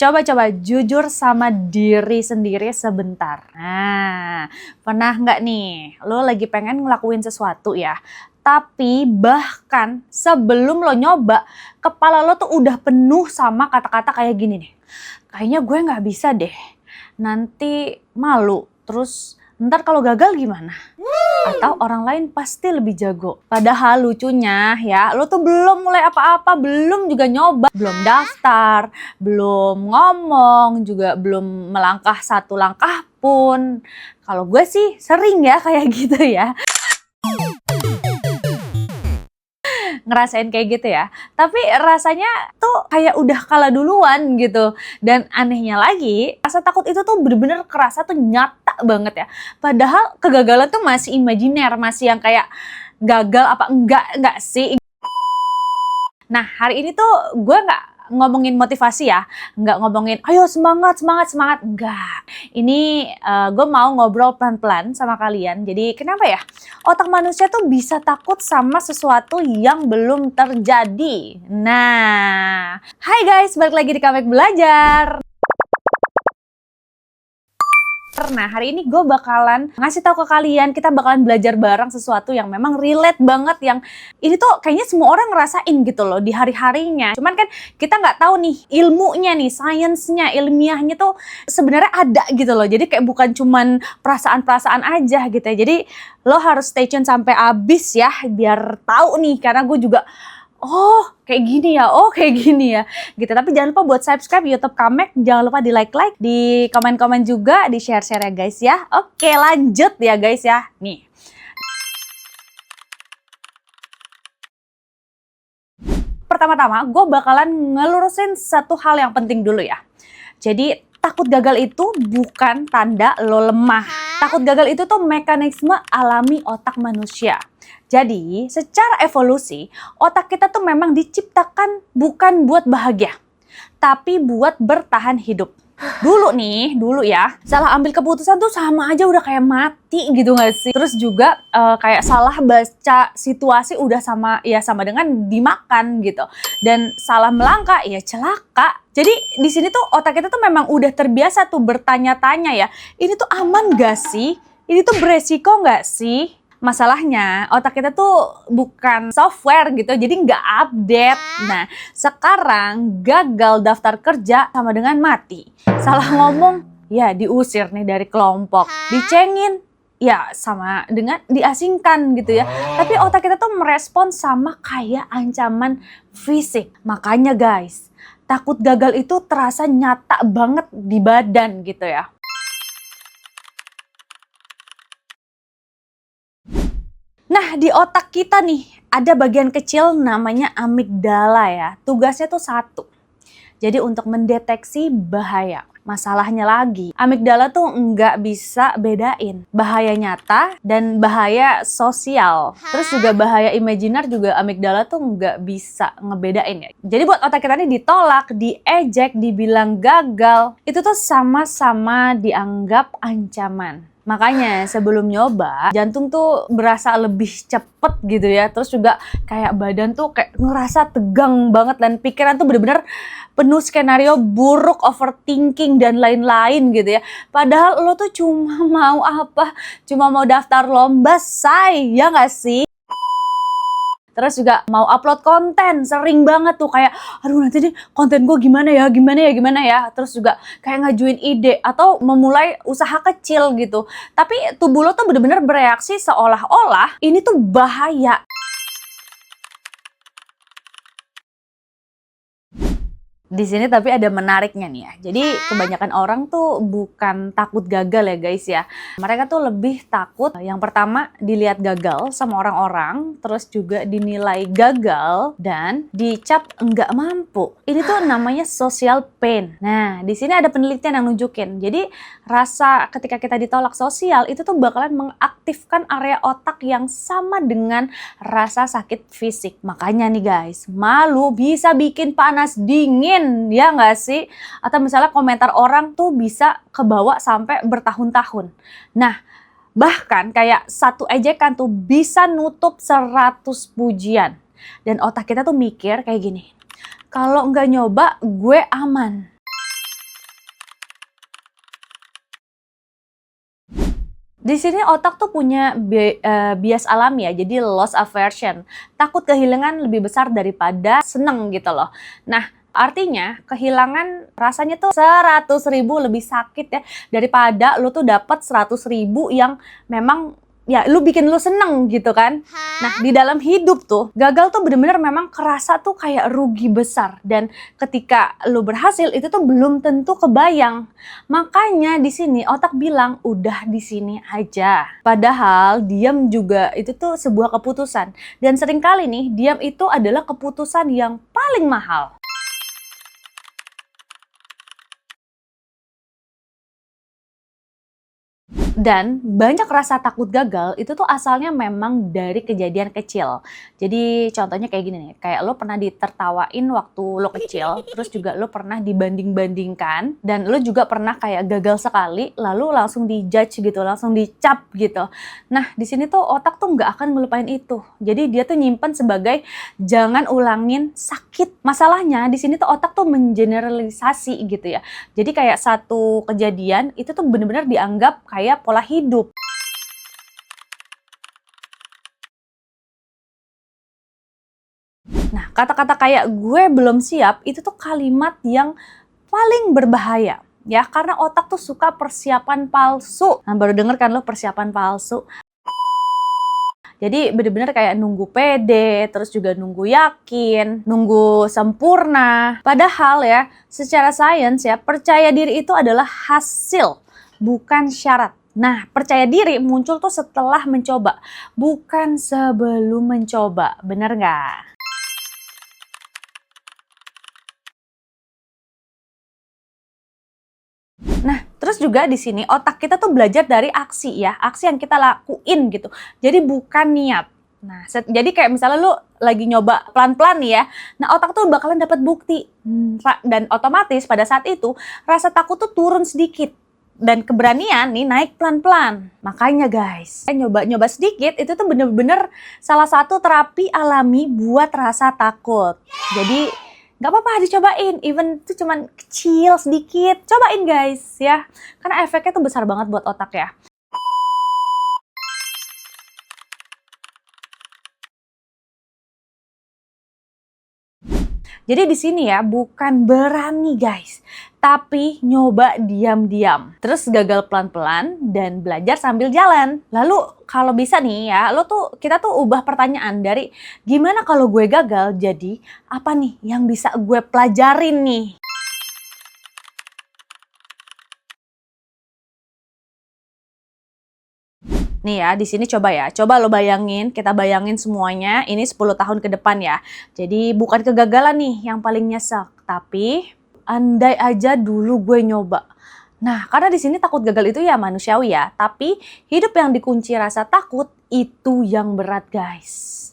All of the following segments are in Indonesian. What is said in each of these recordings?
Coba-coba jujur sama diri sendiri sebentar. Nah, pernah nggak nih lo lagi pengen ngelakuin sesuatu ya, tapi bahkan sebelum lo nyoba, kepala lo tuh udah penuh sama kata-kata kayak gini nih. Kayaknya gue nggak bisa deh, nanti malu, terus ntar kalau gagal gimana? Atau orang lain pasti lebih jago. Padahal lucunya ya, lo tuh belum mulai apa-apa, belum juga nyoba, belum daftar, belum ngomong, juga belum melangkah satu langkah pun. Kalau gue sih sering ya kayak gitu ya. Ngerasain kayak gitu ya. Tapi rasanya tuh kayak udah kalah duluan gitu. Dan anehnya lagi, rasa takut itu tuh bener-bener kerasa tuh nyata banget ya. Padahal kegagalan tuh masih imajiner, masih yang kayak gagal apa enggak sih. Nah, hari ini tuh gue nggak ngomongin motivasi ya, nggak ngomongin ayo semangat, enggak. Ini gue mau ngobrol pelan-pelan sama kalian. Jadi kenapa ya otak manusia tuh bisa takut sama sesuatu yang belum terjadi? Nah, hai guys, balik lagi di Comeback Belajar. Nah, hari ini gue bakalan ngasih tahu ke kalian, kita bakalan belajar bareng sesuatu yang memang relate banget, yang ini tuh kayaknya semua orang ngerasain gitu loh di hari-harinya. Cuman kan kita nggak tahu nih ilmunya nih, sainsnya, ilmiahnya tuh sebenarnya ada gitu loh. Jadi kayak bukan cuman perasaan-perasaan aja gitu ya. Jadi lo harus stay tune sampai habis ya, biar tahu nih, karena gue juga oh kayak gini ya gitu. Tapi jangan lupa buat subscribe YouTube Comeback, jangan lupa di like, di komen juga, di share ya guys ya. Oke, lanjut ya guys ya. Nih, pertama-tama gue bakalan ngelurusin satu hal yang penting dulu ya. Jadi takut gagal itu bukan tanda lo lemah. Takut gagal itu tuh mekanisme alami otak manusia. Jadi, secara evolusi, otak kita tuh memang diciptakan bukan buat bahagia, tapi buat bertahan hidup. Dulu ya, salah ambil keputusan tuh sama aja udah kayak mati gitu gak sih? Terus juga kayak salah baca situasi udah sama dengan dimakan gitu. Dan salah melangkah ya celaka. Jadi di sini tuh otak kita tuh memang udah terbiasa tuh bertanya-tanya ya, ini tuh aman gak sih? Ini tuh beresiko gak sih? Masalahnya otak kita tuh bukan software gitu, jadi nggak update. Nah, sekarang gagal daftar kerja sama dengan mati. Salah ngomong, ya diusir nih dari kelompok. Dicengin, ya sama dengan diasingkan gitu ya. Tapi otak kita tuh merespon sama kayak ancaman fisik. Makanya guys, takut gagal itu terasa nyata banget di badan gitu ya. Nah, di otak kita nih ada bagian kecil namanya amigdala ya. Tugasnya tuh satu. Jadi untuk mendeteksi bahaya. Masalahnya lagi, amigdala tuh nggak bisa bedain bahaya nyata dan bahaya sosial. Terus juga bahaya imajiner juga amigdala tuh nggak bisa ngebedain ya. Jadi buat otak kita nih ditolak, diejek, dibilang gagal, itu tuh sama-sama dianggap ancaman. Makanya sebelum nyoba, jantung tuh berasa lebih cepet gitu ya. Terus juga kayak badan tuh kayak ngerasa tegang banget. Dan pikiran tuh bener-bener penuh skenario buruk, overthinking, dan lain-lain gitu ya. Padahal lo tuh cuma mau apa? Cuma mau daftar lomba, say, ya gak sih? Terus juga mau upload konten, sering banget tuh kayak aduh nanti nih konten gue gimana ya. Terus juga kayak ngajuin ide atau memulai usaha kecil gitu. Tapi tubuh lo tuh bener-bener bereaksi seolah-olah ini tuh bahaya. Di sini tapi ada menariknya nih ya. Jadi kebanyakan orang tuh bukan takut gagal ya guys ya. Mereka tuh lebih takut yang pertama dilihat gagal sama orang-orang, terus juga dinilai gagal dan dicap enggak mampu. Ini tuh namanya social pain. Nah, di sini ada penelitian yang nunjukin. Jadi rasa ketika kita ditolak sosial itu tuh bakalan mengaktifkan area otak yang sama dengan rasa sakit fisik. Makanya nih guys, malu bisa bikin panas dingin. Ya nggak sih? Atau misalnya komentar orang tuh bisa kebawa sampai bertahun-tahun. Nah, bahkan kayak satu ejekan tuh bisa nutup 100 pujian. Dan otak kita tuh mikir kayak gini, kalau nggak nyoba gue aman. Di sini otak tuh punya bias alami ya, jadi loss aversion. Takut kehilangan lebih besar daripada seneng gitu loh. Nah, artinya kehilangan rasanya tuh 100.000 lebih sakit ya daripada lu tuh dapat 100.000 yang memang ya lu bikin lu seneng gitu kan. Nah, di dalam hidup tuh gagal tuh bener-bener memang kerasa tuh kayak rugi besar, dan ketika lu berhasil itu tuh belum tentu kebayang. Makanya di sini otak bilang udah di sini aja. Padahal diam juga itu tuh sebuah keputusan, dan seringkali nih diam itu adalah keputusan yang paling mahal. Dan banyak rasa takut gagal itu tuh asalnya memang dari kejadian kecil. Jadi contohnya kayak gini nih, kayak lo pernah ditertawain waktu lo kecil, terus juga lo pernah dibanding-bandingkan, dan lo juga pernah kayak gagal sekali, lalu langsung dijudge gitu, langsung dicap gitu. Nah, di sini tuh otak tuh nggak akan ngelupain itu. Jadi dia tuh nyimpen sebagai jangan ulangin sakit. Masalahnya di sini tuh otak tuh mengeneralisasi gitu ya. Jadi kayak satu kejadian itu tuh bener-bener dianggap kayak pola hidup. Nah, kata-kata kayak gue belum siap itu tuh kalimat yang paling berbahaya ya, karena otak tuh suka persiapan palsu. Nah, baru denger kan lo persiapan palsu. Jadi bener-bener kayak nunggu pede, terus juga nunggu yakin, nunggu sempurna. Padahal ya, secara sains ya, percaya diri itu adalah hasil, bukan syarat. Nah, percaya diri muncul tuh setelah mencoba, bukan sebelum mencoba. Bener nggak? Nah, terus juga di sini otak kita tuh belajar dari aksi ya, aksi yang kita lakuin gitu. Jadi bukan niat. Nah, jadi kayak misalnya lu lagi nyoba pelan-pelan nih ya, nah otak tuh bakalan dapat bukti. Dan otomatis pada saat itu rasa takut tuh turun sedikit. Dan keberanian nih naik pelan-pelan. Makanya guys, nyoba-nyoba sedikit itu tuh bener-bener salah satu terapi alami buat rasa takut. Jadi nggak apa-apa dicobain, even itu cuman kecil sedikit, cobain guys ya, karena efeknya tuh besar banget buat otak ya. Jadi di sini ya bukan berani guys, tapi nyoba diam-diam. Terus gagal pelan-pelan dan belajar sambil jalan. Lalu kalau bisa nih ya, kita tuh ubah pertanyaan dari gimana kalau gue gagal, jadi apa nih yang bisa gue pelajarin nih? Nih ya, di sini coba lo bayangin, kita bayangin semuanya, ini 10 tahun ke depan ya. Jadi bukan kegagalan nih yang paling nyesek, tapi andai aja dulu gue nyoba. Nah, karena di sini takut gagal itu ya manusiawi ya, tapi hidup yang dikunci rasa takut itu yang berat guys.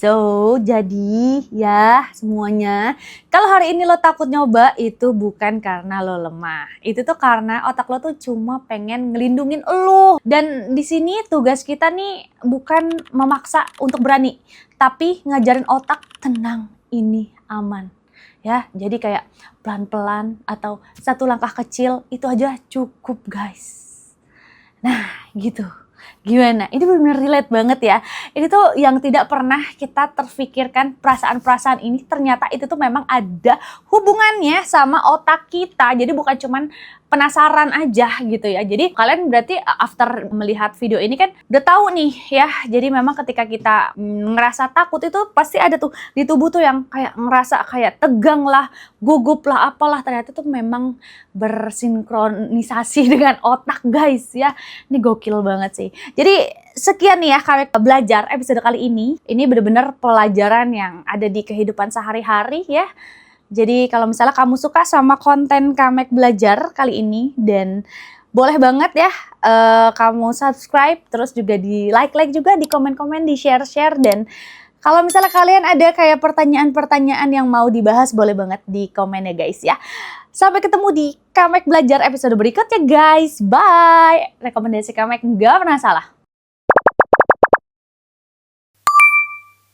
So, jadi ya semuanya, kalau hari ini lo takut nyoba itu bukan karena lo lemah. Itu tuh karena otak lo tuh cuma pengen ngelindungin lo. Dan di sini tugas kita nih bukan memaksa untuk berani, tapi ngajarin otak tenang, ini aman. Ya, jadi kayak pelan-pelan atau satu langkah kecil itu aja cukup guys. Nah, gitu. Gimana? Ini benar-benar relate banget ya. Ini tuh yang tidak pernah kita terfikirkan, perasaan-perasaan ini ternyata itu tuh memang ada hubungannya sama otak kita. Jadi bukan cuman penasaran aja gitu ya. Jadi kalian berarti after melihat video ini kan udah tahu nih ya. Jadi memang ketika kita ngerasa takut itu pasti ada tuh di tubuh tuh yang kayak ngerasa kayak tegang lah, gugup lah, apalah. Ternyata tuh memang bersinkronisasi dengan otak guys ya. Ini gokil banget sih. Jadi sekian nih ya Kamek Belajar episode kali ini. Ini bener-bener pelajaran yang ada di kehidupan sehari-hari ya. Jadi kalau misalnya kamu suka sama konten Kamek Belajar kali ini, dan boleh banget ya kamu subscribe, terus juga di like juga, di komen-komen, di share-share. Dan kalau misalnya kalian ada kayak pertanyaan-pertanyaan yang mau dibahas, boleh banget di komen ya guys ya. Sampai ketemu di Kamek Belajar episode berikutnya guys. Bye! Rekomendasi Kamek nggak pernah salah.